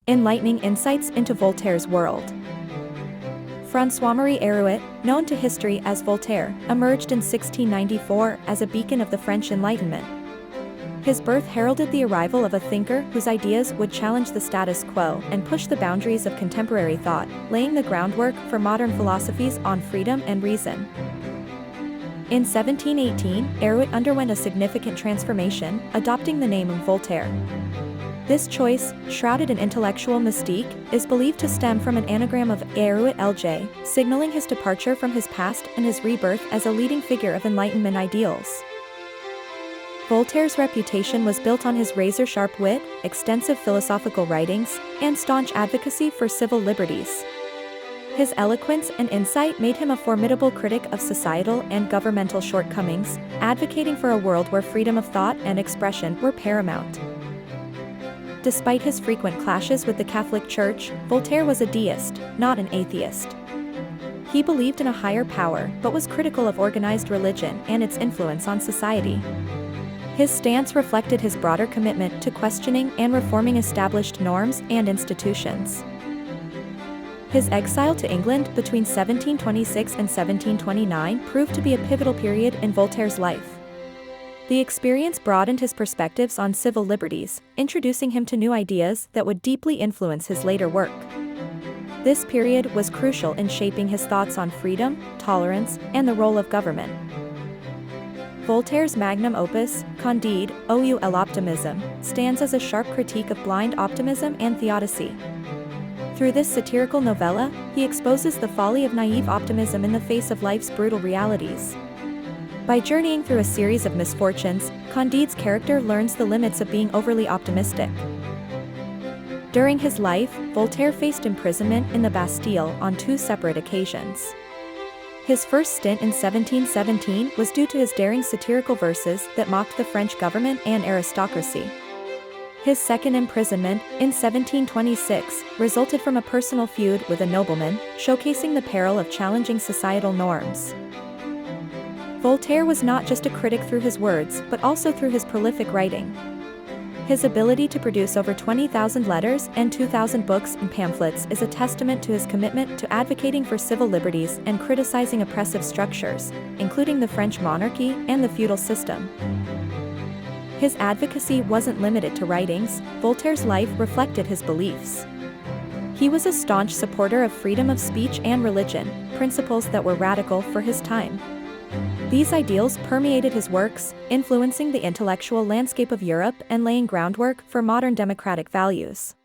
Enlightening insights into Voltaire's world. François-Marie Arouet, known to history as Voltaire, emerged in 1694 as a beacon of the French Enlightenment. His birth heralded the arrival of a thinker whose ideas would challenge the status quo and push the boundaries of contemporary thought, laying the groundwork for modern philosophies on freedom and reason. In 1718, Arouet underwent a significant transformation, adopting the name of Voltaire. This choice, shrouded in intellectual mystique, is believed to stem from an anagram of Arouet LJ, signaling his departure from his past and his rebirth as a leading figure of Enlightenment ideals. Voltaire's reputation was built on his razor-sharp wit, extensive philosophical writings, and staunch advocacy for civil liberties. His eloquence and insight made him a formidable critic of societal and governmental shortcomings, advocating for a world where freedom of thought and expression were paramount. Despite his frequent clashes with the Catholic Church, Voltaire was a deist, not an atheist. He believed in a higher power but was critical of organized religion and its influence on society. His stance reflected his broader commitment to questioning and reforming established norms and institutions. His exile to England between 1726 and 1729 proved to be a pivotal period in Voltaire's life. The experience broadened his perspectives on civil liberties, introducing him to new ideas that would deeply influence his later work. This period was crucial in shaping his thoughts on freedom, tolerance, and the role of government. Voltaire's magnum opus, Candide, ou l'optimisme, stands as a sharp critique of blind optimism and theodicy. Through this satirical novella, he exposes the folly of naive optimism in the face of life's brutal realities. By journeying through a series of misfortunes, Candide's character learns the limits of being overly optimistic. During his life, Voltaire faced imprisonment in the Bastille on 2 separate occasions. His first stint in 1717 was due to his daring satirical verses that mocked the French government and aristocracy. His second imprisonment, in 1726, resulted from a personal feud with a nobleman, showcasing the peril of challenging societal norms. Voltaire was not just a critic through his words but also through his prolific writing. His ability to produce over 20,000 letters and 2,000 books and pamphlets is a testament to his commitment to advocating for civil liberties and criticizing oppressive structures, including the French monarchy and the feudal system. His advocacy wasn't limited to writings. Voltaire's life reflected his beliefs. He was a staunch supporter of freedom of speech and religion, principles that were radical for his time. These ideals permeated his works, influencing the intellectual landscape of Europe and laying groundwork for modern democratic values.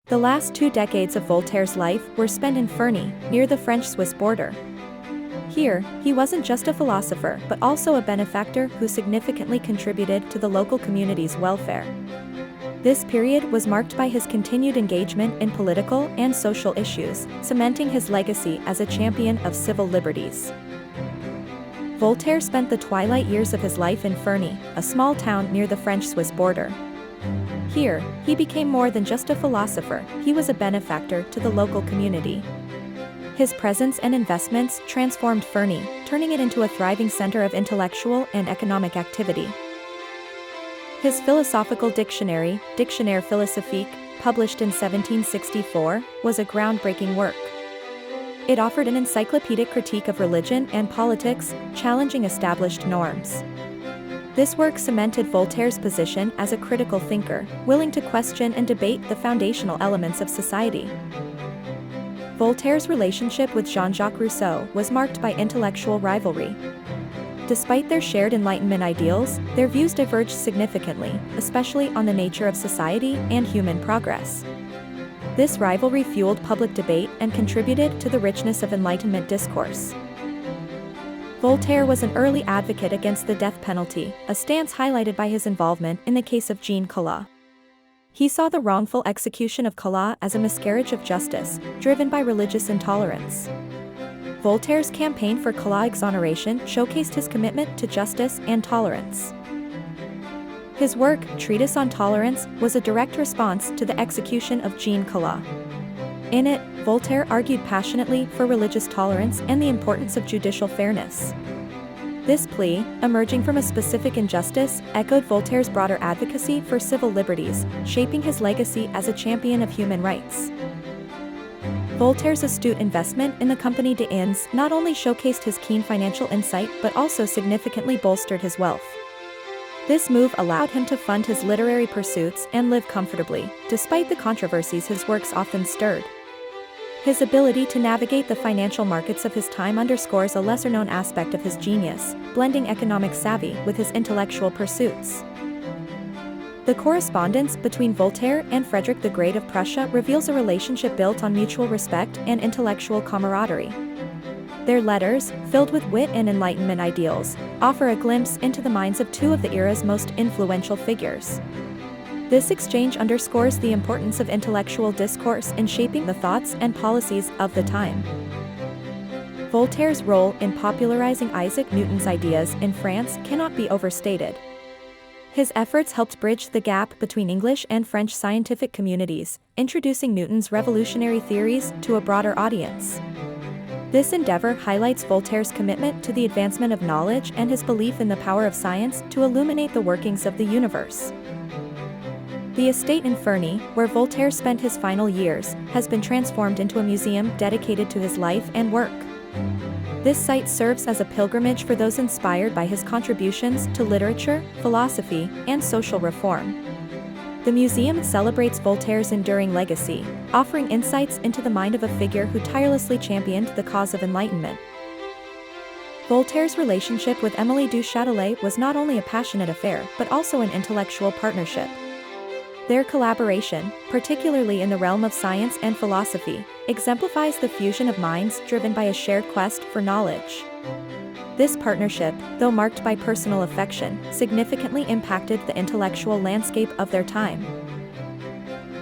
The last 2 decades of Voltaire's life were spent in Ferney, near the French-Swiss border. Here, he wasn't just a philosopher but also a benefactor who significantly contributed to the local community's welfare. This period was marked by his continued engagement in political and social issues, cementing his legacy as a champion of civil liberties. Voltaire spent the twilight years of his life in Ferney, a small town near the French-Swiss border. Here, he became more than just a philosopher, he was a benefactor to the local community. His presence and investments transformed Ferney, turning it into a thriving center of intellectual and economic activity. His philosophical dictionary, Dictionnaire philosophique, published in 1764, was a groundbreaking work. It offered an encyclopedic critique of religion and politics, challenging established norms. This work cemented Voltaire's position as a critical thinker, willing to question and debate the foundational elements of society. Voltaire's relationship with Jean-Jacques Rousseau was marked by intellectual rivalry. Despite their shared Enlightenment ideals, their views diverged significantly, especially on the nature of society and human progress. This rivalry fueled public debate and contributed to the richness of Enlightenment discourse. Voltaire was an early advocate against the death penalty, a stance highlighted by his involvement in the case of Jean Calas. He saw the wrongful execution of Calas as a miscarriage of justice, driven by religious intolerance. Voltaire's campaign for Calas' exoneration showcased his commitment to justice and tolerance. His work, Treatise on Tolerance, was a direct response to the execution of Jean Calas. In it, Voltaire argued passionately for religious tolerance and the importance of judicial fairness. This plea, emerging from a specific injustice, echoed Voltaire's broader advocacy for civil liberties, shaping his legacy as a champion of human rights. Voltaire's astute investment in the Compagnie des Inns not only showcased his keen financial insight but also significantly bolstered his wealth. This move allowed him to fund his literary pursuits and live comfortably, despite the controversies his works often stirred. His ability to navigate the financial markets of his time underscores a lesser-known aspect of his genius, blending economic savvy with his intellectual pursuits. The correspondence between Voltaire and Frederick the Great of Prussia reveals a relationship built on mutual respect and intellectual camaraderie. Their letters, filled with wit and Enlightenment ideals, offer a glimpse into the minds of two of the era's most influential figures. This exchange underscores the importance of intellectual discourse in shaping the thoughts and policies of the time. Voltaire's role in popularizing Isaac Newton's ideas in France cannot be overstated. His efforts helped bridge the gap between English and French scientific communities, introducing Newton's revolutionary theories to a broader audience. This endeavor highlights Voltaire's commitment to the advancement of knowledge and his belief in the power of science to illuminate the workings of the universe. The estate in Ferney, where Voltaire spent his final years, has been transformed into a museum dedicated to his life and work. This site serves as a pilgrimage for those inspired by his contributions to literature, philosophy, and social reform. The museum celebrates Voltaire's enduring legacy, offering insights into the mind of a figure who tirelessly championed the cause of enlightenment. Voltaire's relationship with Émilie du Châtelet was not only a passionate affair but also an intellectual partnership. Their collaboration, particularly in the realm of science and philosophy, exemplifies the fusion of minds driven by a shared quest for knowledge. This partnership, though marked by personal affection, significantly impacted the intellectual landscape of their time.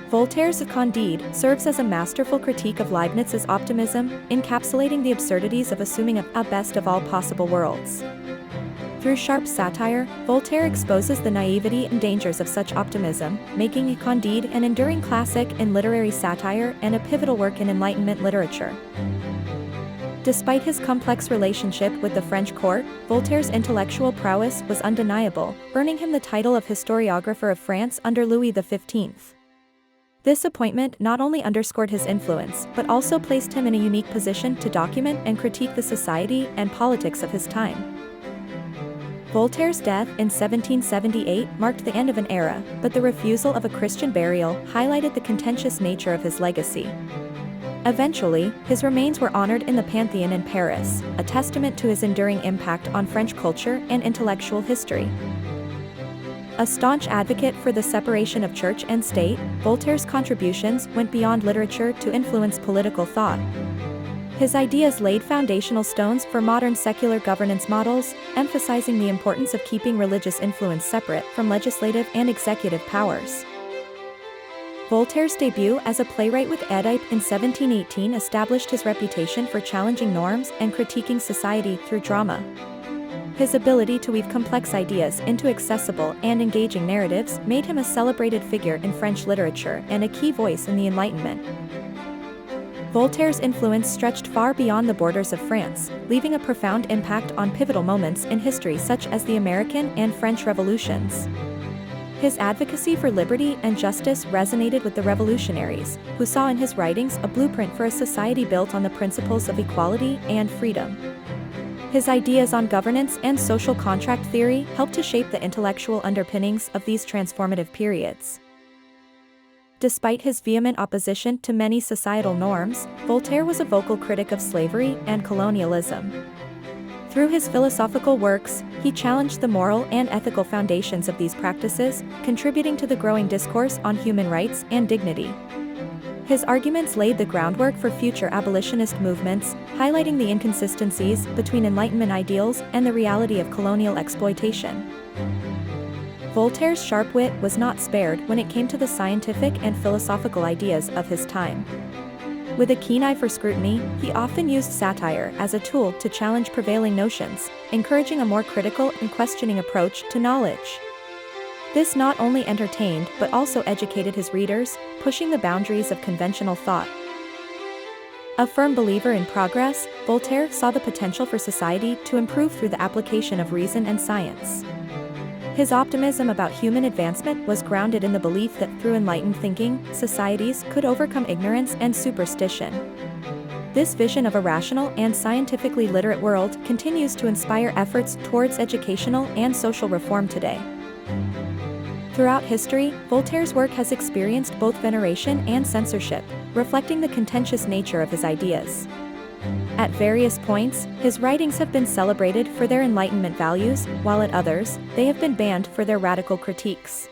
Voltaire's Candide serves as a masterful critique of Leibniz's optimism, encapsulating the absurdities of assuming a best of all possible worlds. Through sharp satire, Voltaire exposes the naivety and dangers of such optimism, making Candide an enduring classic in literary satire and a pivotal work in Enlightenment literature. Despite his complex relationship with the French court, Voltaire's intellectual prowess was undeniable, earning him the title of historiographer of France under Louis XV. This appointment not only underscored his influence but also placed him in a unique position to document and critique the society and politics of his time. Voltaire's death in 1778 marked the end of an era, but the refusal of a Christian burial highlighted the contentious nature of his legacy. Eventually, his remains were honored in the Pantheon in Paris, a testament to his enduring impact on French culture and intellectual history. A staunch advocate for the separation of church and state, Voltaire's contributions went beyond literature to influence political thought. His ideas laid foundational stones for modern secular governance models, emphasizing the importance of keeping religious influence separate from legislative and executive powers. Voltaire's debut as a playwright with Oedipe in 1718 established his reputation for challenging norms and critiquing society through drama. His ability to weave complex ideas into accessible and engaging narratives made him a celebrated figure in French literature and a key voice in the Enlightenment. Voltaire's influence stretched far beyond the borders of France, leaving a profound impact on pivotal moments in history such as the American and French Revolutions. His advocacy for liberty and justice resonated with the revolutionaries, who saw in his writings a blueprint for a society built on the principles of equality and freedom. His ideas on governance and social contract theory helped to shape the intellectual underpinnings of these transformative periods. Despite his vehement opposition to many societal norms, Voltaire was a vocal critic of slavery and colonialism. Through his philosophical works, he challenged the moral and ethical foundations of these practices, contributing to the growing discourse on human rights and dignity. His arguments laid the groundwork for future abolitionist movements, highlighting the inconsistencies between Enlightenment ideals and the reality of colonial exploitation. Voltaire's sharp wit was not spared when it came to the scientific and philosophical ideas of his time. With a keen eye for scrutiny, he often used satire as a tool to challenge prevailing notions, encouraging a more critical and questioning approach to knowledge. This not only entertained but also educated his readers, pushing the boundaries of conventional thought. A firm believer in progress, Voltaire saw the potential for society to improve through the application of reason and science. His optimism about human advancement was grounded in the belief that through enlightened thinking, societies could overcome ignorance and superstition. This vision of a rational and scientifically literate world continues to inspire efforts towards educational and social reform today. Throughout history, Voltaire's work has experienced both veneration and censorship, reflecting the contentious nature of his ideas. At various points, his writings have been celebrated for their Enlightenment values, while at others, they have been banned for their radical critiques.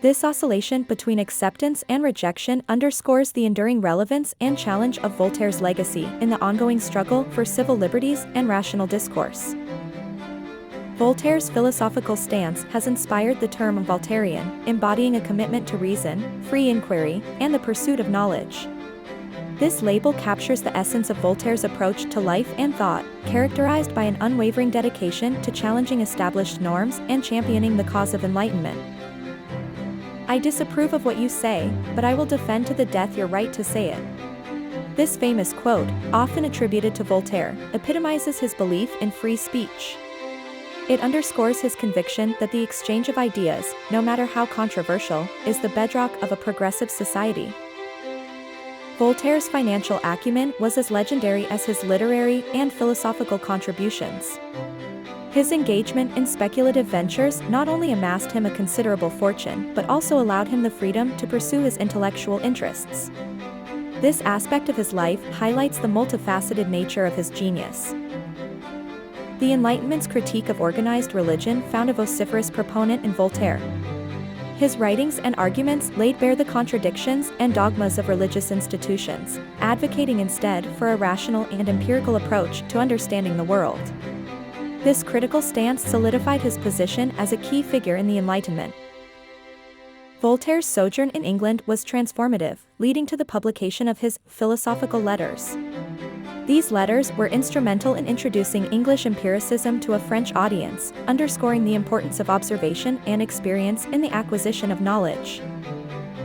This oscillation between acceptance and rejection underscores the enduring relevance and challenge of Voltaire's legacy in the ongoing struggle for civil liberties and rational discourse. Voltaire's philosophical stance has inspired the term Voltairean, embodying a commitment to reason, free inquiry, and the pursuit of knowledge. This label captures the essence of Voltaire's approach to life and thought, characterized by an unwavering dedication to challenging established norms and championing the cause of enlightenment. "I disapprove of what you say, but I will defend to the death your right to say it." This famous quote, often attributed to Voltaire, epitomizes his belief in free speech. It underscores his conviction that the exchange of ideas, no matter how controversial, is the bedrock of a progressive society. Voltaire's financial acumen was as legendary as his literary and philosophical contributions. His engagement in speculative ventures not only amassed him a considerable fortune but also allowed him the freedom to pursue his intellectual interests. This aspect of his life highlights the multifaceted nature of his genius. The Enlightenment's critique of organized religion found a vociferous proponent in Voltaire. His writings and arguments laid bare the contradictions and dogmas of religious institutions, advocating instead for a rational and empirical approach to understanding the world. This critical stance solidified his position as a key figure in the Enlightenment. Voltaire's sojourn in England was transformative, leading to the publication of his philosophical letters. These letters were instrumental in introducing English empiricism to a French audience, underscoring the importance of observation and experience in the acquisition of knowledge.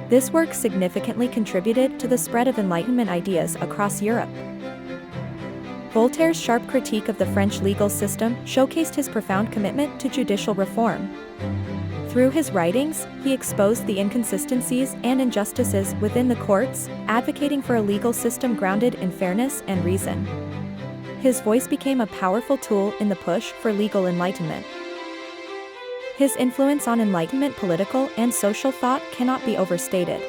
This work significantly contributed to the spread of Enlightenment ideas across Europe. Voltaire's sharp critique of the French legal system showcased his profound commitment to judicial reform. Through his writings, he exposed the inconsistencies and injustices within the courts, advocating for a legal system grounded in fairness and reason. His voice became a powerful tool in the push for legal enlightenment. His influence on Enlightenment political and social thought cannot be overstated.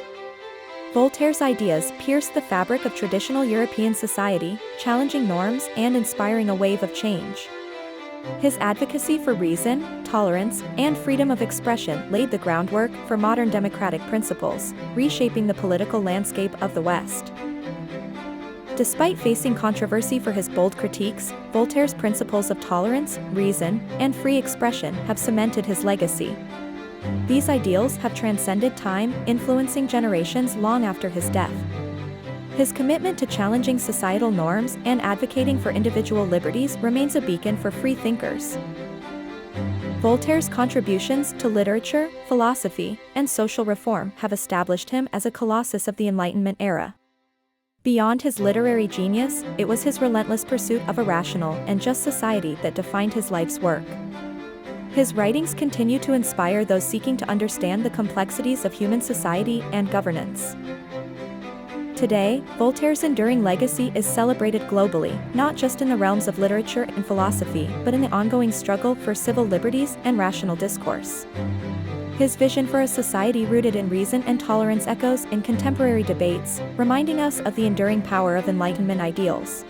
Voltaire's ideas pierced the fabric of traditional European society, challenging norms and inspiring a wave of change. His advocacy for reason, tolerance, and freedom of expression laid the groundwork for modern democratic principles, reshaping the political landscape of the West. Despite facing controversy for his bold critiques, Voltaire's principles of tolerance, reason, and free expression have cemented his legacy. These ideals have transcended time, influencing generations long after his death. His commitment to challenging societal norms and advocating for individual liberties remains a beacon for free thinkers. Voltaire's contributions to literature, philosophy, and social reform have established him as a colossus of the Enlightenment era. Beyond his literary genius, it was his relentless pursuit of a rational and just society that defined his life's work. His writings continue to inspire those seeking to understand the complexities of human society and governance. Today, Voltaire's enduring legacy is celebrated globally, not just in the realms of literature and philosophy, but in the ongoing struggle for civil liberties and rational discourse. His vision for a society rooted in reason and tolerance echoes in contemporary debates, reminding us of the enduring power of Enlightenment ideals.